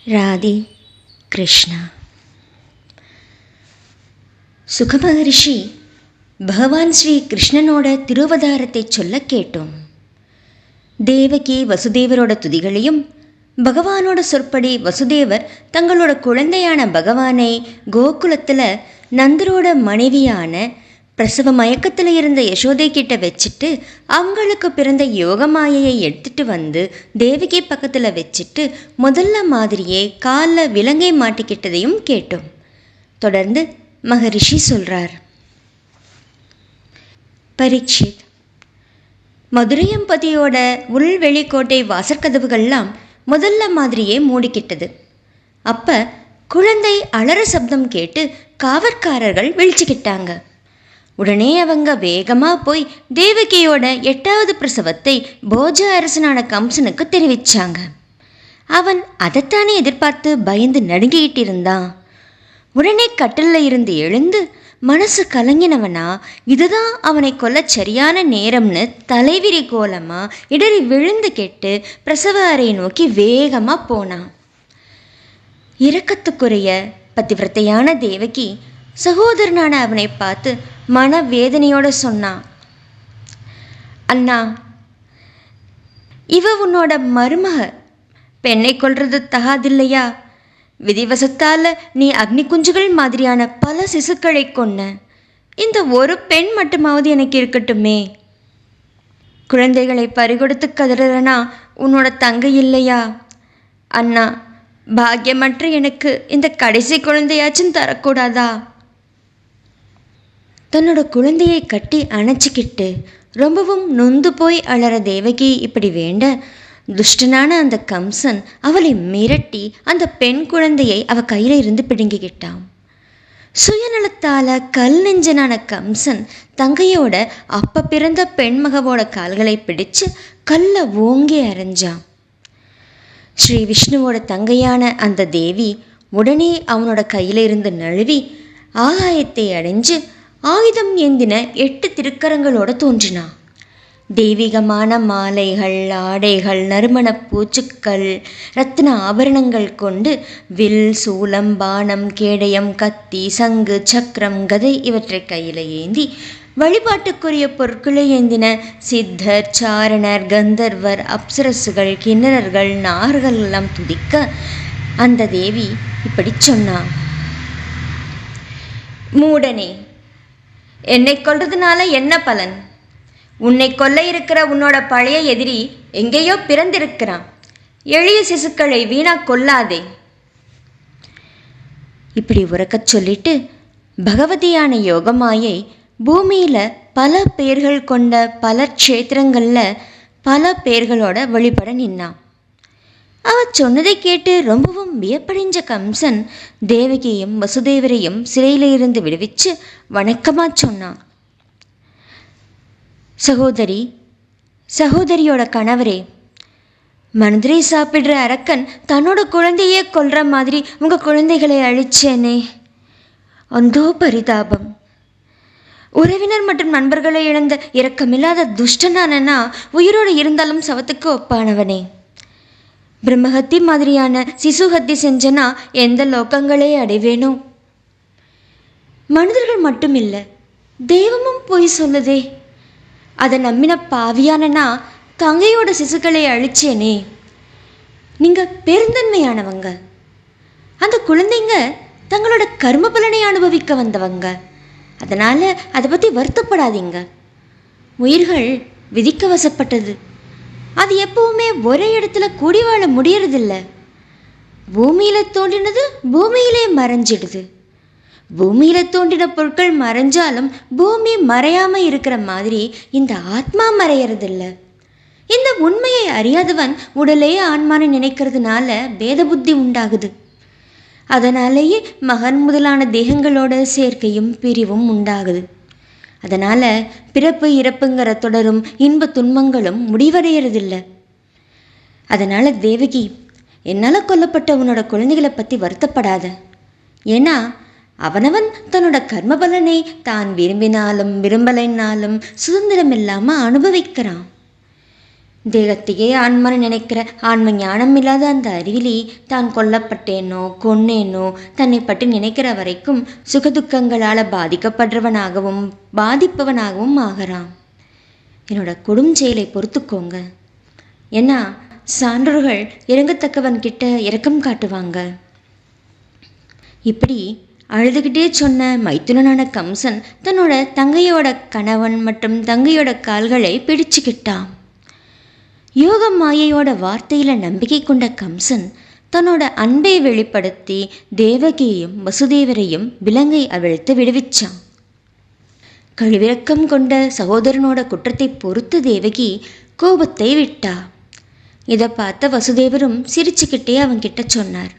ராதே கிருஷ்ணா. சுகமகரிஷி பகவான் ஸ்ரீ கிருஷ்ணனோட திருவதாரத்தை சொல்ல கேட்டோம். தேவகி வசுதேவரோட துதிகளையும் பகவானோட சொற்படி வசுதேவர் தங்களோட குழந்தையான பகவானை கோகுலத்தில் நந்தரோட மனைவியான பிரசவ மயக்கத்தில் இருந்த யசோதை கிட்ட வச்சுட்டு அவங்களுக்கு பிறந்த யோகமாயையை எடுத்துட்டு வந்து தேவகி பக்கத்தில் வச்சுட்டு முதல்ல மாதிரியே காலில் விலங்கை மாட்டிக்கிட்டதையும் கேட்டோம். தொடர்ந்து மகரிஷி சொல்கிறார். பரீட்சித், மதுரையம்பதியோட உள்வெளிக்கோட்டை வாசற்கதவுகள்லாம் முதல்ல மாதிரியே மூடிக்கிட்டது. அப்போ குழந்தை அலற சப்தம் கேட்டு காவற்காரர்கள் விழிச்சுக்கிட்டாங்க. உடனே அவங்க வேகமாக போய் தேவகியோட 8வது பிரசவத்தை போஜ அரசனான கம்சனுக்கு தெரிவித்தாங்க. அவன் அதைத்தானே எதிர்பார்த்து பயந்து நடுங்கிக்கிட்டு இருந்தான். உடனே கட்டிலில் இருந்து எழுந்து மனசு கலங்கினவனா இதுதான் அவனை கொல்ல சரியான நேரம்னு தலைவிரி கோலமாக இடறி விழுந்து கெட்டு பிரசவ அறையை நோக்கி வேகமாக போனான். இரக்கத்துக்குரிய பதிவிரத்தையான தேவகி சகோதரனான அவனை பார்த்து மன வேதனையோடு சொன்னான். அண்ணா, இவ உன்னோட மருமக, பெண்ணை கொல்றது தகாதில்லையா? விதிவசத்தால் நீ அக்னி குஞ்சுகள் மாதிரியான பல சிசுக்களை கொன்ன. இந்த ஒரு பெண் மட்டுமாவது எனக்கு இருக்கட்டுமே. குழந்தைகளை பறிகொடுத்து கதறனா உன்னோட தங்கை இல்லையா? அண்ணா, பாக்கியமற்ற எனக்கு இந்த கடைசி குழந்தையாச்சும் தரக்கூடாதா? தன்னோட குழந்தையை கட்டி அணைச்சிக்கிட்டு ரொம்பவும் நொந்து போய் அலற தேவகி இப்படி வேண்ட துஷ்டனான அந்த கம்சன் அவளை மிரட்டி அந்த பெண் குழந்தையை அவ கையில் இருந்து பிடுங்கிக்கிட்டான். சுயநலத்தால் கல் நெஞ்சனான கம்சன் தங்கையோட அப்ப பிறந்த பெண்மகவோட கால்களை பிடிச்சு கல்லை ஓங்கி அரைஞ்சான். ஸ்ரீ விஷ்ணுவோட தங்கையான அந்த தேவி உடனே அவனோட கையில் இருந்து நழுவி ஆகாயத்தை அடைஞ்சு ஆயுதம் ஏந்தின 8 திருக்கரங்களோடு தோன்றினான். தெய்வீகமான மாலைகள், ஆடைகள், நறுமண பூச்சுக்கள், ரத்ன ஆபரணங்கள் கொண்டு வில், சூலம், பானம், கேடயம், கத்தி, சங்கு, சக்கரம், கதை இவற்றை கையில் ஏந்தி வழிபாட்டுக்குரிய பொருட்களை ஏந்தின சித்தர், சாரணர், கந்தர்வர், அப்சரசுகள், கிண்ணறர்கள், நார்கள் எல்லாம் துதிக்க அந்த தேவி இப்படி சொன்னான். மூடனே, என்னை கொல்றதுனால என்ன பலன்? உன்னை கொல்ல இருக்கிற உன்னோட பழைய எதிரி எங்கேயோ பிறந்திருக்கிறான். எளிய சிசுக்களை வீணா கொல்லாதே. இப்படி உறக்கச் சொல்லிட்டு பகவதியான யோகமாயை பூமியில் பல பேர்கள் கொண்ட பல க்ஷேத்திரங்களில் பல பேர்களோட வழிபட நின்னான். அவ சொன்னதை கேட்டு ரொம்பவும் வியப்படைஞ்ச கம்சன் தேவகியையும் வசுதேவரையும் சிறையிலிருந்து விடுவிச்சு வணக்கமாக சொன்னான். சகோதரியோட கணவரே, மந்திரை சாப்பிடுற அரக்கன் தன்னோட குழந்தையே கொல்ற மாதிரி உங்கள் குழந்தைகளை அழிச்சேனே, அந்தோ பரிதாபம். உறவினர் மற்றும் நண்பர்களை இழந்த இரக்கமில்லாத துஷ்டனானா உயிரோடு இருந்தாலும் சவத்துக்கு ஒப்பானவனே. பிரம்மஹத்தி மாதிரியான சிசுஹத்தி செஞ்சனா எந்த லோகங்களே அடைவேனோ? மனிதர்கள் மட்டும் இல்லை, தெய்வமும் போய் சொல்லுதே. அதை நம்பின பாவியானனா தங்கையோட சிசுக்களை அழிச்சேனே. நீங்கள் பெருந்தன்மையானவங்க. அந்த குழந்தைங்க தங்களோட கர்ம பலனை அனுபவிக்க வந்தவங்க. அதனால் அதை பற்றி வருத்தப்படாதீங்க. உயிர்கள் விதிக்க வசப்பட்டது. அது எப்பவுமே ஒரே இடத்துல கூடி வாழ முடியறதில்ல. பூமியில் தோன்றினது பூமியிலே மறைஞ்சிடுது. பூமியில் தோன்றின பொருட்கள் மறைஞ்சாலும் பூமி மறையாமல் இருக்கிற மாதிரி இந்த ஆத்மா மறையறதில்ல. இந்த உண்மையை அறியாதவன் உடலே ஆன்மானை நினைக்கிறதுனால பேத புத்தி உண்டாகுது. அதனாலேயே மகன் முதலான தேகங்களோட சேர்க்கையும் பிரிவும் உண்டாகுது. அதனால் பிறப்பு இறப்புங்கிற தொடரும் இன்ப துன்பங்களும் முடிவடைகிறதில்லை. அதனால் தேவகி, என்னால் கொல்லப்பட்ட உன்னோட குழந்தைகளை பற்றி வருத்தப்படாத. ஏன்னா அவனவன் தன்னோட கர்ம பலனை தான் விரும்பினாலும் விரும்பலைன்னாலும் சுதந்திரம் இல்லாமல் அனுபவிக்கிறான். தேகத்தையே ஆன்மன்னு நினைக்கிற ஆன்ம ஞானம் இல்லாத அந்த அறிவிலி தான் கொல்லப்பட்டேனோ கொன்னேனோ தன்னை பற்றி நினைக்கிற வரைக்கும் சுகதுக்கங்களால் பாதிக்கப்படுறவனாகவும் பாதிப்பவனாகவும் ஆகிறான். என்னோட செயலை பொறுத்துக்கோங்க. ஏன்னா சான்றோர்கள் இறங்கத்தக்கவன் கிட்ட இரக்கம் காட்டுவாங்க. இப்படி அழுதுகிட்டே சொன்ன மைத்துனனான கம்சன் தன்னோட தங்கையோட கணவன் மற்றும் தங்கையோட கால்களை பிடிச்சுக்கிட்டான். யோக மாயையோட வார்த்தையில் நம்பிக்கை கொண்ட கம்சன் தன்னோட அன்பை வெளிப்படுத்தி தேவகியையும் வசுதேவரையும் விலங்கை அவிழ்த்து விடுவிச்சான். கழிவிறக்கம் கொண்ட சகோதரனோட குற்றத்தை பொறுத்து தேவகி கோபத்தை விட்டா. இதை பார்த்த வசுதேவரும் சிரிச்சுக்கிட்டே அவன்கிட்ட சொன்னார்,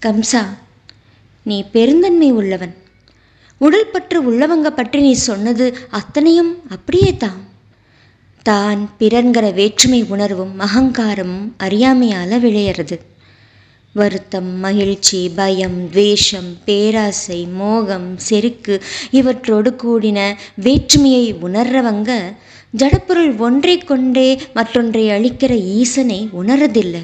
கம்சா, நீ பெருந்தன்மை உள்ளவன். உடல் பற்று உள்ளவங்க பற்றி நீ சொன்னது அத்தனையும் அப்படியே தான். தான் பிறன்கிற வேற்றுமை உணர்வும் அகங்காரமும் அறியாமையால் விளையிறது. வருத்தம், மகிழ்ச்சி, பயம், துவேஷம், பேராசை, மோகம், செருக்கு இவற்றோடு கூடின வேற்றுமையை உணர்றவங்க ஜடப்பொருள் ஒன்றை கொண்டே மற்றொன்றை அழிக்கிற ஈசனை உணரதில்லை.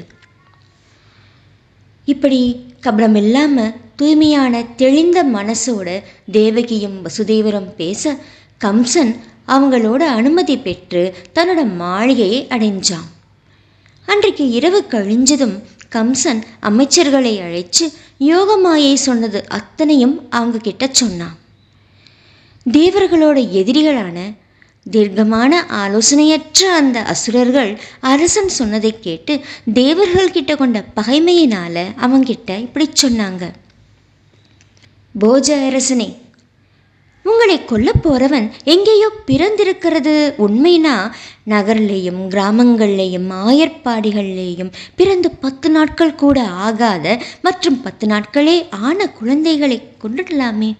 இப்படி கபடம் இல்லாமல் தூய்மையான தெளிந்த மனசோட தேவகியும் வசுதேவரும் பேச கம்சன் அவங்களோட அனுமதி பெற்று தன்னோட மாளிகையை அடைஞ்சான். அன்றைக்கு இரவு கழிஞ்சதும் கம்சன் அமைச்சர்களை அழைச்சு யோகமாயை சொன்னது அத்தனையும் அவங்க கிட்ட சொன்னான். தேவர்களோட எதிரிகளான தீர்க்கமான ஆலோசனையற்ற அந்த அசுரர்கள் அரசன் சொன்னதை கேட்டு தேவர்கள் கிட்ட கொண்ட பகைமையினால அவங்கிட்ட இப்படி சொன்னாங்க, போஜ அரசனே, உங்களை கொல்ல போறவன் எங்கேயோ பிறந்திருக்கிறது உண்மைனா நகர்லேயும் கிராமங்கள்லேயும் ஆயர்பாடிகள்லேயும் பிறந்து 10 நாட்கள் கூட ஆகாத மற்றும் 10 நாட்களே ஆன குழந்தைகளை கொண்டுடலாமே.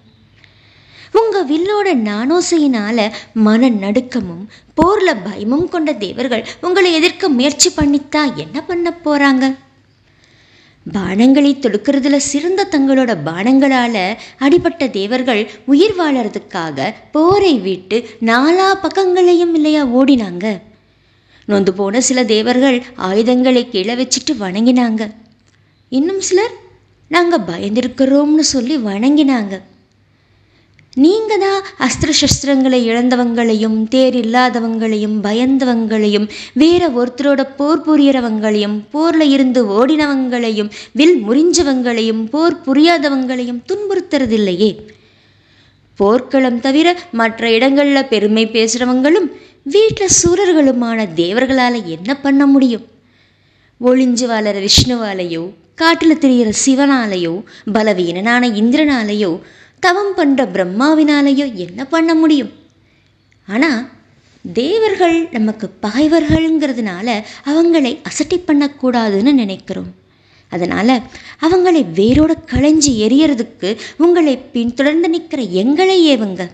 உங்க வில்லோட நானோசையினால மன நடுக்கமும் போர்ல பயமும் கொண்ட தேவர்கள் உங்களை எதிர்க்க முயற்சி பண்ணித்தா என்ன பண்ண போறாங்க? பானங்களை தொடுக்கிறதுல சிறந்த தங்களோட பானங்களால் அடிபட்ட தேவர்கள் உயிர் வாழறதுக்காக போரை விட்டு 4 பக்கங்களையும் இல்லையா ஓடினாங்க. நொந்து போன சில தேவர்கள் ஆயுதங்களை கீழே வச்சுட்டு வணங்கினாங்க. இன்னும் சிலர் நாங்கள் பயந்திருக்கிறோம்னு சொல்லி வணங்கினாங்க. நீங்கள் தான் அஸ்திர சஸ்திரங்களை இழந்தவங்களையும் தேர் இல்லாதவங்களையும் பயந்தவங்களையும் வேற ஒருத்தரோட போர் புரியறவங்களையும் போரில் இருந்து ஓடினவங்களையும் வில் முறிஞ்சவங்களையும் போர் புரியாதவங்களையும் துன்புறுத்துறதில்லையே. போர்க்களம் தவிர மற்ற இடங்களில் பெருமை பேசுகிறவங்களும் வீட்டில் சூரர்களுமான தேவர்களால் என்ன பண்ண முடியும்? ஒளிஞ்சு வளர விஷ்ணுவாலேயோ காட்டில் திரிகிற சிவனாலேயோ பலவீனனான இந்திரனாலேயோ தவம் பண்ணுற பிரம்மாவினாலேயோ என்ன பண்ண முடியும்? ஆனால் தேவர்கள் நமக்கு பகைவர்கள்ங்கிறதுனால அவங்களை அசட்டை பண்ணக்கூடாதுன்னு நினைக்கிறோம். அதனால் அவங்களை வேரோட களைஞ்சி எரியறதுக்கு உங்களை பின்தொடர்ந்து நிற்கிற எங்களை ஏவுங்க.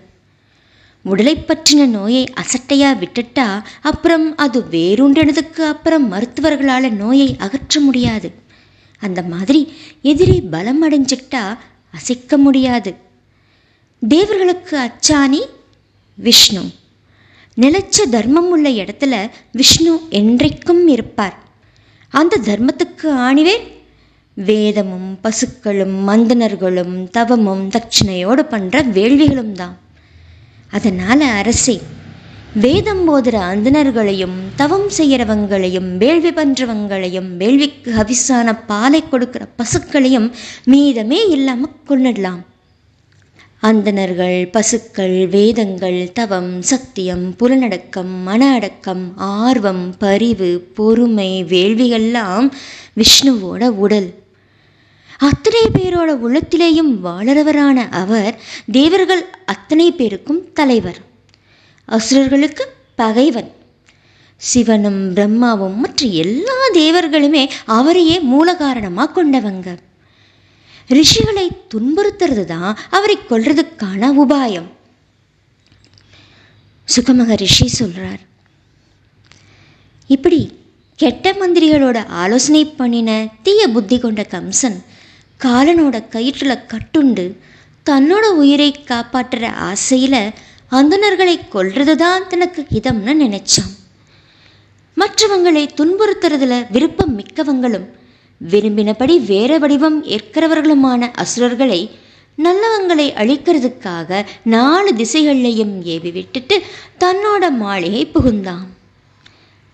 உடலை பற்றின நோயை அசட்டையாக விட்டுட்டா அப்புறம் அது வேரூன்றதுக்கு அப்புறம் மருத்துவர்களால் நோயை அகற்ற முடியாது. அந்த மாதிரி எதிரி பலம் அடைஞ்சிட்டா அசைக்க முடியாது. தேவர்களுக்கு அச்சாணி விஷ்ணு. நிலைச்ச தர்மம் உள்ள இடத்துல விஷ்ணு என்றைக்கும் இருப்பார். அந்த தர்மத்துக்கு ஆணிவேர் வேதமும் பசுக்களும் மந்தனர்களும் தவமும் தட்சிணையோடு பண்ணுற வேள்விகளும் தான். அதனால் அரசே, வேதம் போதுற அந்தனர்களையும் தவம் செய்கிறவங்களையும் வேள்வி பண்ணுறவங்களையும் வேள்விக்கு ஹவிசான பாலை கொடுக்குற பசுக்களையும் மீதமே இல்லாமல் கொன்னிடலாம். அந்தணர்கள், பசுக்கள், வேதங்கள், தவம், சத்தியம், புலனடக்கம், மன அடக்கம், ஆர்வம், பரிவு, பொறுமை, வேள்விகள்லாம் விஷ்ணுவோட உடல். அத்தனை பேரோட உள்ளத்திலேயும் வாழறவரான அவர் தேவர்கள் அத்தனை பேருக்கும் தலைவர், அசுரர்களுக்கு பகைவன். சிவனும் பிரம்மாவும் மற்ற எல்லா தேவர்களுமே அவரையே மூல காரணமாக கொண்டவங்க. ரிஷிகளை துன்புறுத்துறது தான் அவரை கொல்றதுக்கான உபாயம். சுகமக ரிஷி சொல்றார், இப்படி கெட்ட மந்திரிகளோட ஆலோசனை பண்ணின தீய புத்தி கொண்ட கம்சன் காலனோட கயிற்றில் கட்டுண்டு தன்னோட உயிரை காப்பாற்றுற ஆசையில் அந்தணர்களை கொல்றது தான் தனக்கு ஹிதம்னு நினைச்சான். மற்றவங்களை துன்புறுத்துறதுல விருப்பம் மிக்கவங்களும் விரும்பினபடி வேற வடிவம் ஏற்கிறவர்களுமான அசுரர்களை நல்லவங்களை அழிக்கிறதுக்காக 4 திசைகள்லையும் ஏவி விட்டுட்டு தன்னோட மாளிகை புகுந்தான்.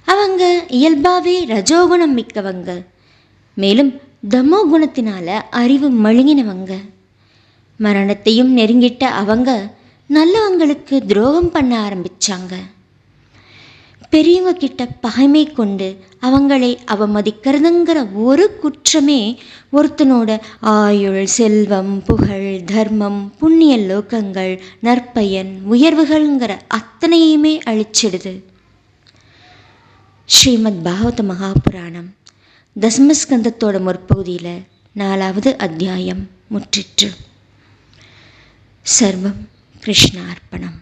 அவங்க இயல்பாவே ரஜோகுணம் மிக்கவங்க, மேலும் தமோ குணத்தினால அறிவு மழுங்கினவங்க. மரணத்தையும் நெருங்கிட்ட அவங்க நல்லவங்களுக்கு துரோகம் பண்ண ஆரம்பிச்சாங்க. பெரியவங்க கிட்ட பகைமை கொண்டு அவங்களை அவமதிக்கிறதுங்கிற ஒரு குற்றமே ஒருத்தனோட ஆயுள், செல்வம், புகழ், தர்மம், புண்ணிய லோகங்கள், நற்பயன், உயர்வுகள்ங்கிற அத்தனையுமே அழிச்சிடுது. ஸ்ரீமத் பாகவத மகாபுராணம் தசமஸ்கந்தத்தோட முற்பகுதியில் 4வது அத்தியாயம் முற்றிற்று. சர்வம் கிருஷ்ணார்ப்பணம்.